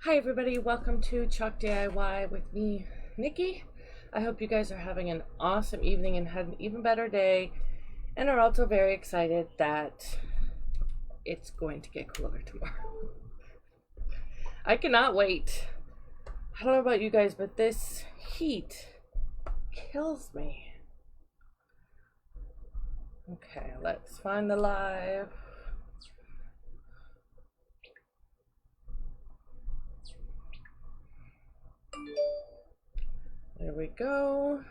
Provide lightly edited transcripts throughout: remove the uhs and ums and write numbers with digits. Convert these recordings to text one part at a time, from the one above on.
Hi everybody, welcome to Chalk DIY with me, Nikki. I hope you guys are having an awesome evening and had an even better day and are also very excited that it's going to get cooler tomorrow. I cannot wait. I don't know about you guys, but this heat kills me. Okay, let's find the live. There we go.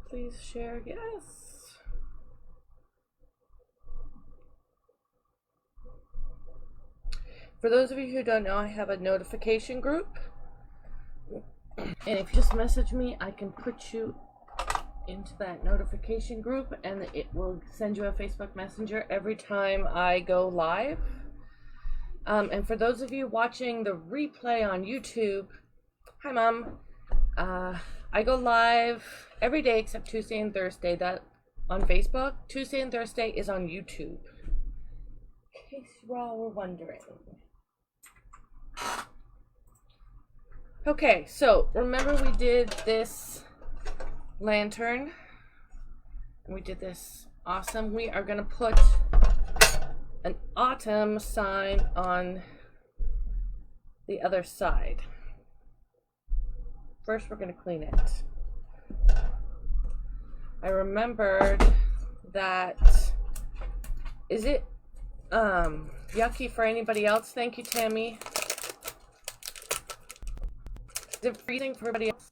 Please share, yes. For those of you who don't know, I have a notification group. And if you just message me, I can put you into that notification group and it will send you a Facebook Messenger every time I go live. And for those of you watching the replay on YouTube, hi Mom. I go live every day except Tuesday and Thursday. That on Facebook. Tuesday and Thursday is on YouTube. In case you all were wondering. Okay, so remember we did this lantern and we did this awesome. We are going to put an autumn sign on the other side. First we're going to clean it. I remembered that, is it yucky for anybody else? Thank you, Tammy. Is it freezing for everybody else?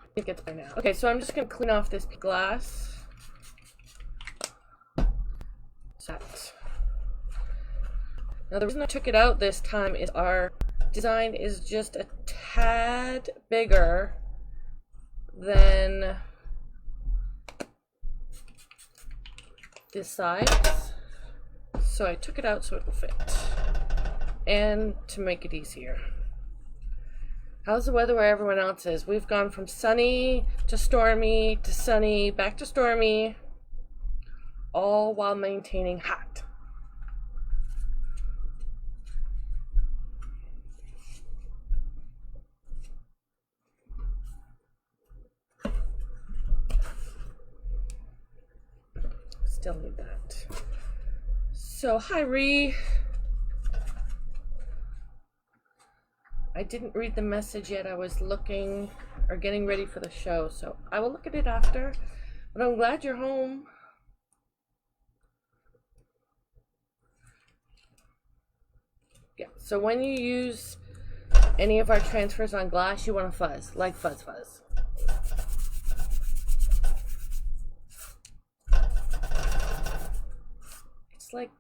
I think it's by now. Okay, so I'm just going to clean off this glass. Set. Now the reason I took it out this time is our design is just a tad bigger than this size. So I took it out so it will fit. And to make it easier. How's the weather where everyone else is? We've gone from sunny to stormy to sunny, back to stormy, all while maintaining hot. Still need that. So, hi Ree. I didn't read the message yet. I was looking or getting ready for the show, so I will look at it after. But I'm glad you're home. Yeah, so when you use any of our transfers on glass, you want to fuzz, like fuzz fuzz. It's like,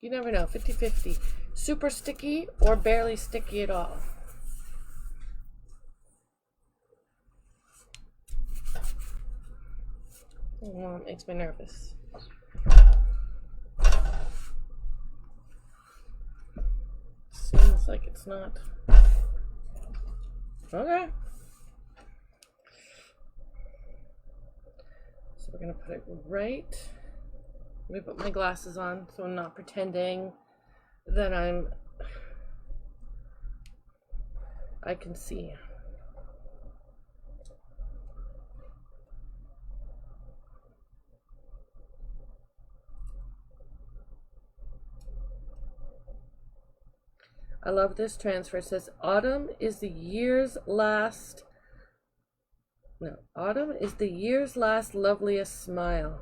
you never know, 50-50. Super sticky or barely sticky at all. Oh, it makes me nervous. Seems like it's not. Okay. So we're going to put it right. Let me put my glasses on so I'm not pretending that I can see. I love this transfer. It says autumn is the year's last loveliest smile.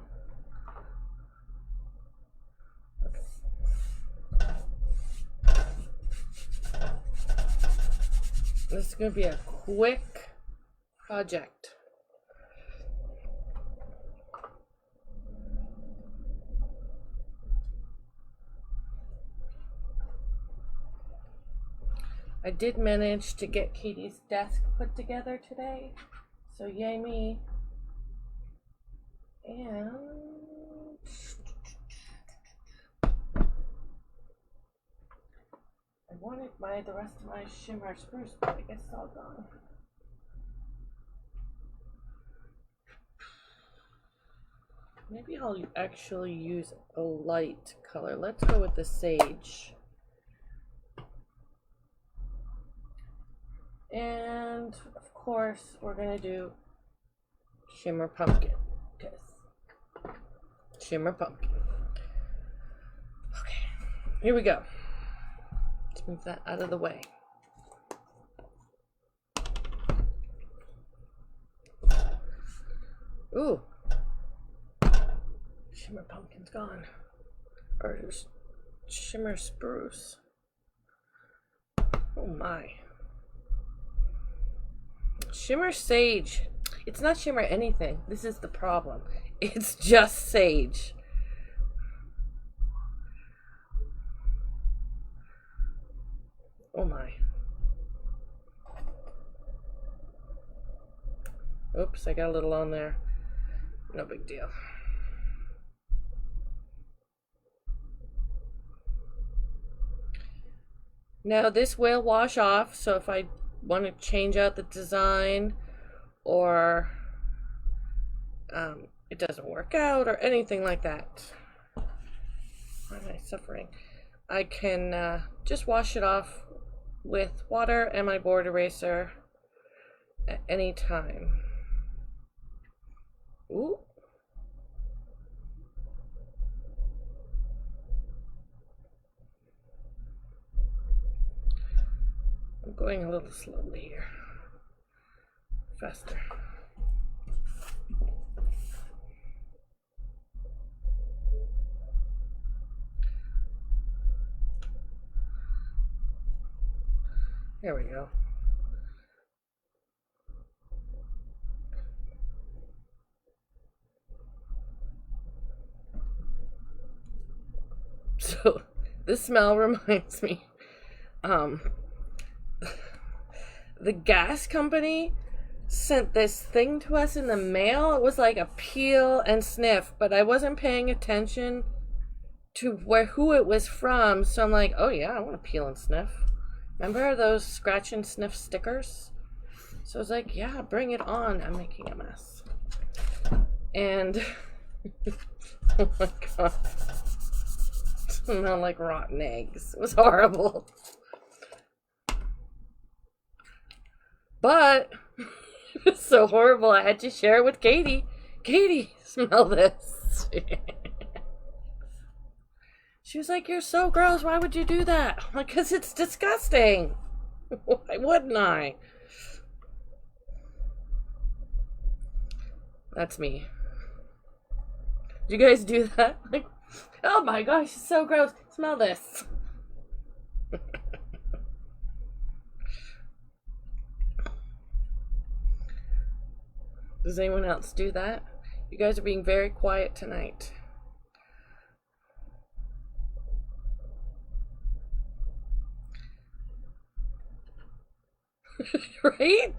This is going to be a quick project. I did manage to get Katie's desk put together today, so yay me. And I wanted the rest of my shimmer spruce, but I guess it's all gone. Maybe I'll actually use a light color. Let's go with the sage. And of course, we're gonna do shimmer pumpkin. Because shimmer pumpkin. Okay, here we go. Let's move that out of the way. Ooh. Shimmer pumpkin's gone. Or shimmer spruce. Oh my. Shimmer sage. It's not shimmer anything. This is the problem. It's just sage. Oh my. Oops, I got a little on there. No big deal. Now this will wash off, so if I want to change out the design or it doesn't work out or anything like that, why am I suffering? I can just wash it off with water and my board eraser at any time. Ooh. I'm going a little slowly here. Faster. There we go. So this smell reminds me, the gas company sent this thing to us in the mail. It was like a peel and sniff, but I wasn't paying attention to who it was from. So I'm like, oh yeah, I want to peel and sniff. Remember those scratch and sniff stickers? So I was like, yeah, bring it on. I'm making a mess. And oh my god, it smelled like rotten eggs. It was horrible. But it was so horrible, I had to share it with Katie. Katie, smell this. She was like, you're so gross. Why would you do that? I'm like, because it's disgusting. Why wouldn't I? That's me. Do you guys do that? Like, oh my gosh, it's so gross. Smell this. Does anyone else do that? You guys are being very quiet tonight. Right?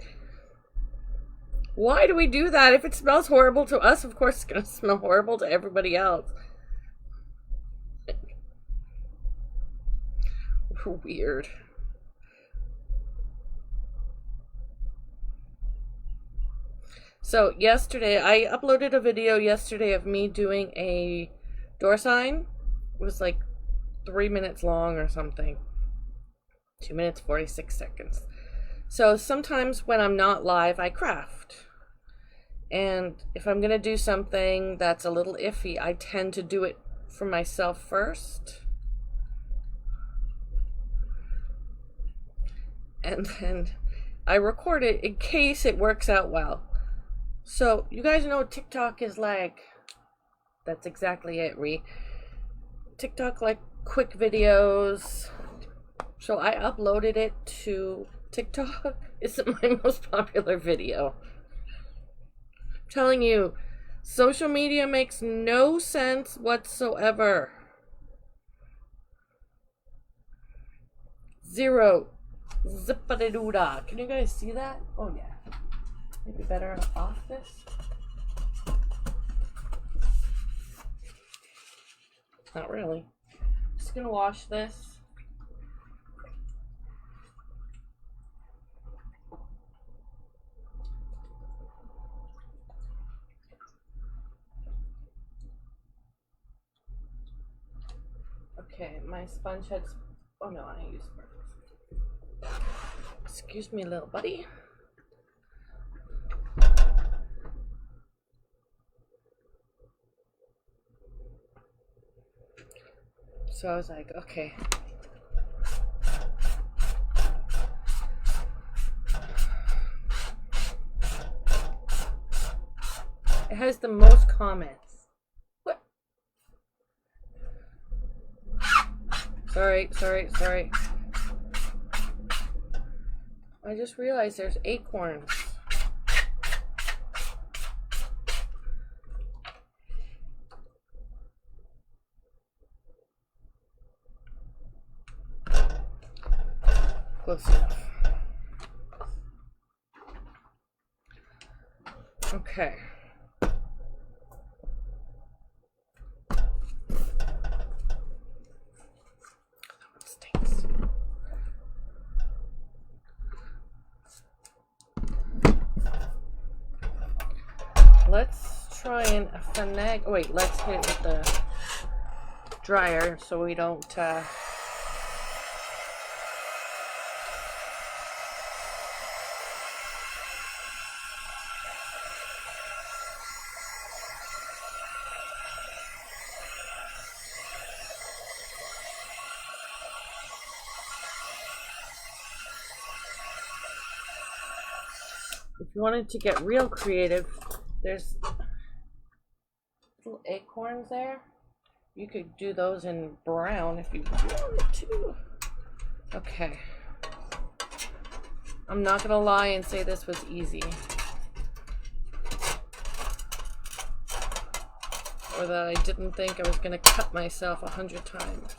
Why do we do that? If it smells horrible to us, of course it's going to smell horrible to everybody else. We're weird. So yesterday, I uploaded a video yesterday of me doing a door sign. It was like 3 minutes long or something. 2 minutes, 46 seconds. So sometimes when I'm not live, I craft. And if I'm going to do something that's a little iffy, I tend to do it for myself first. And then I record it in case it works out well. So you guys know TikTok is like, that's exactly it, TikTok like quick videos. So I uploaded it to TikTok. It's my most popular video. I'm telling you, social media makes no sense whatsoever. Zero. Zip-a-dee-doo-dah. Can you guys see that? Oh yeah. Maybe better off this. Not really. Just gonna wash this. Okay, my sponge head's... Oh no, I use sparkles. Excuse me, little buddy. So I was like, okay. It has the most comments. What? Sorry. I just realized there's acorns. Close enough. Okay. Stinks. Let's try and finagle. Oh, wait, let's hit it with the dryer so we don't if you wanted to get real creative, there's little acorns there. You could do those in brown if you wanted to. Okay. I'm not gonna lie and say this was easy. Or that I didn't think I was gonna cut myself 100 times.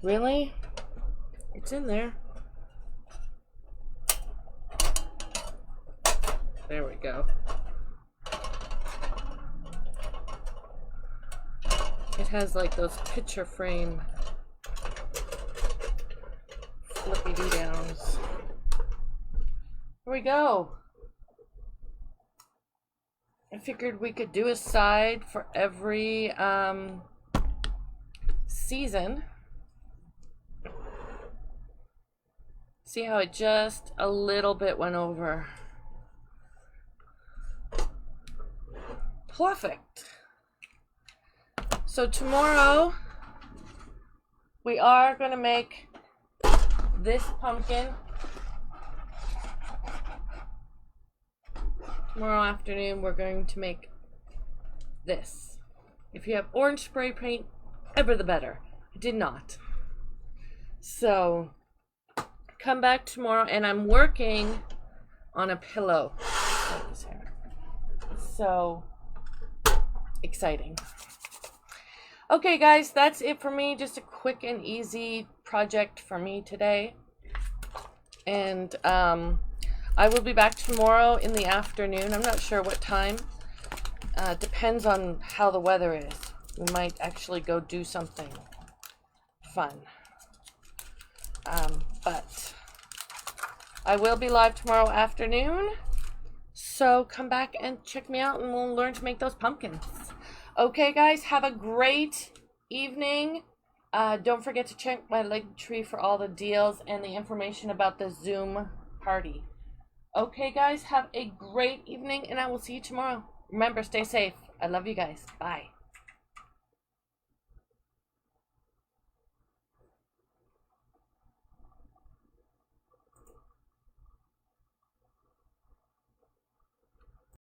Really? It's in there. There we go. It has like those picture frame flippy downs. Here we go. I figured we could do a side for every season. See how it just a little bit went over. Perfect. So tomorrow we are going to make this pumpkin. Tomorrow afternoon we're going to make this. If you have orange spray paint, ever the better. I did not. So come back tomorrow, and I'm working on a pillow. So exciting. Okay guys, that's it for me. Just a quick and easy project for me today. And I will be back tomorrow in the afternoon. I'm not sure what time. Depends on how the weather is. We might actually go do something fun. But I will be live tomorrow afternoon, so come back and check me out and we'll learn to make those pumpkins. Okay guys, have a great evening. Don't forget to check my link tree for all the deals and the information about the Zoom party. Okay guys, have a great evening and I will see you tomorrow. Remember, stay safe. I love you guys. Bye.